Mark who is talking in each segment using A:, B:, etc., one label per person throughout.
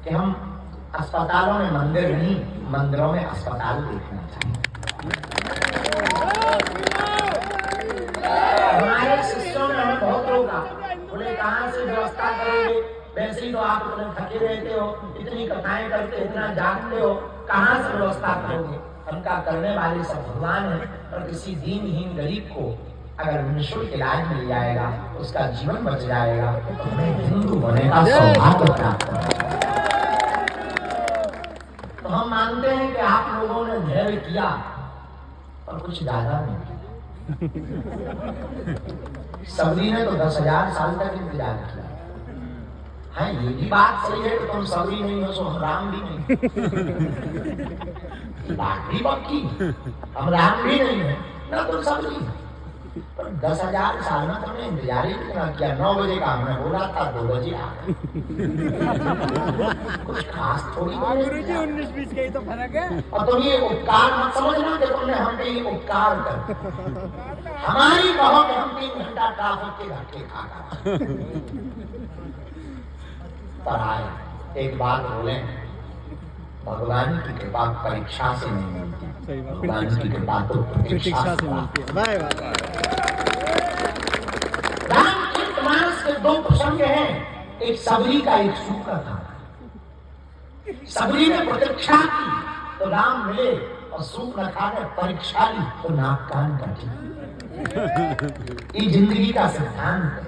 A: कि हम अस्पतालों में मंदिर नहीं, मंदिरों में अस्पताल देखना चाहिए। हमारे शिष्यों ने हमें बहुत रोका, बोले कहाँ से व्यवस्था करोगे, वैसे ही तो आप इतने थके रहते हो, इतनी कथाएं करते, इतना जागते हो, कहाँ से व्यवस्था करोगे। उनका करने वाले सब भगवान है, और किसी दीनहीन गरीब को अगर निःशुल्क इलाज मिल जाएगा, उसका जीवन बच जाएगा, तो हमें हिंदू होने का सौभाग्य प्राप्त होगा। तो हम मानते हैं कि आप लोगों ने धैर्य किया, और कुछ ज्यादा नहीं। सबरी ने तो 10,000 साल तक इंतजार किया। हाँ, ये भी बात सही है कि तुम सबरी नहीं हो, सो हम राम भी नहीं। बात भी पक्की, हम राम भी नहीं है ना तुम सबरी। पर 10,000 साल में तुमने इंतजार ही कितना किया। 9 बजे का हमने बोला था, 2 बजे आ गए। कुछ खास थोड़ी।
B: गुरुजी 19-20 का ही तो फर्क है।
A: और तुम ये उपकार मत समझना कि तुमने हम पे ये उपकार कर, हमारी कहो कि हम 3 घंटा ट्रैफिक के धक्के खा पर आए। एक बात बोले, भगवान की कृपा परीक्षा से नहीं मिलती, भगवान की कृपा तो प्रतीक्षा से मिलती है। रामचरितमानस के 2 प्रसंग हैं, एक सबरी का, एक सूकर का। सबरी ने प्रतीक्षा की तो राम मिले, और सूर्पनखा ने परीक्षा ली तो नाक कान कटी। ये जिंदगी का सिद्धांत है,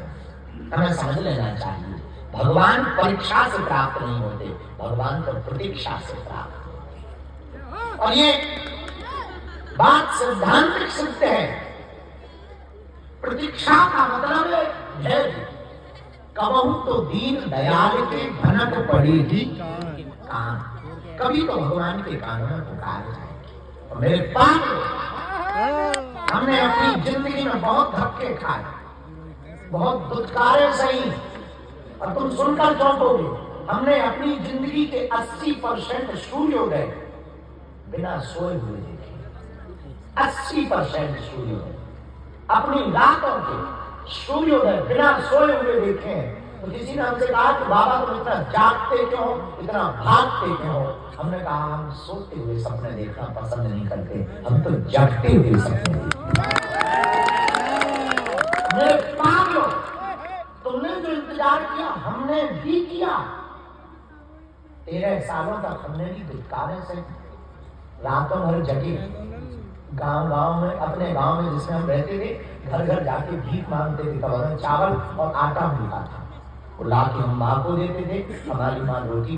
A: हमें समझ लेना चाहिए। भगवान परीक्षा से प्राप्त नहीं होते, भगवान तो प्रतीक्षा से प्राप्त होते। और ये बात सिद्धांतिक सिद्ध है। प्रतीक्षा का मतलब है धैर्य। कबहू तो दीन दयाल के भनक पड़ेगी कान, कभी तो भगवान के कान में पुकार जाएगी। और मेरे पास हमने अपनी जिंदगी में बहुत धक्के खाए, बहुत दुत्कारे सही, और तुम सुनकर चौंकोगे। हमने अपनी जिंदगी के 80% सूर्योदय बिना सोए हुए देखे। 80% सूर्योदय अपनी रातों के सूर्योदय बिना सोए हुए देखे। तो किसी ने हमसे कहा कि बाबा तुम इतना जागते क्यों, इतना भागते क्यों। हमने कहा हम सोते हुए सपने देखना पसंद नहीं करते, हम तो जागते हुए सपने देखते। मेरे पागलों, तुमने जो इंतजार किया हमने भी किया। 13 सालों तक हमने भी दुत्कारे से रातों भर जगे। गांव में, अपने गांव में जिसमें हम रहते थे, घर घर जाके भीख मांगते थे। तब हमें चावल और आटा मिलता था, वो लाके हम माँ को देते थे। हमारी माँ रोटी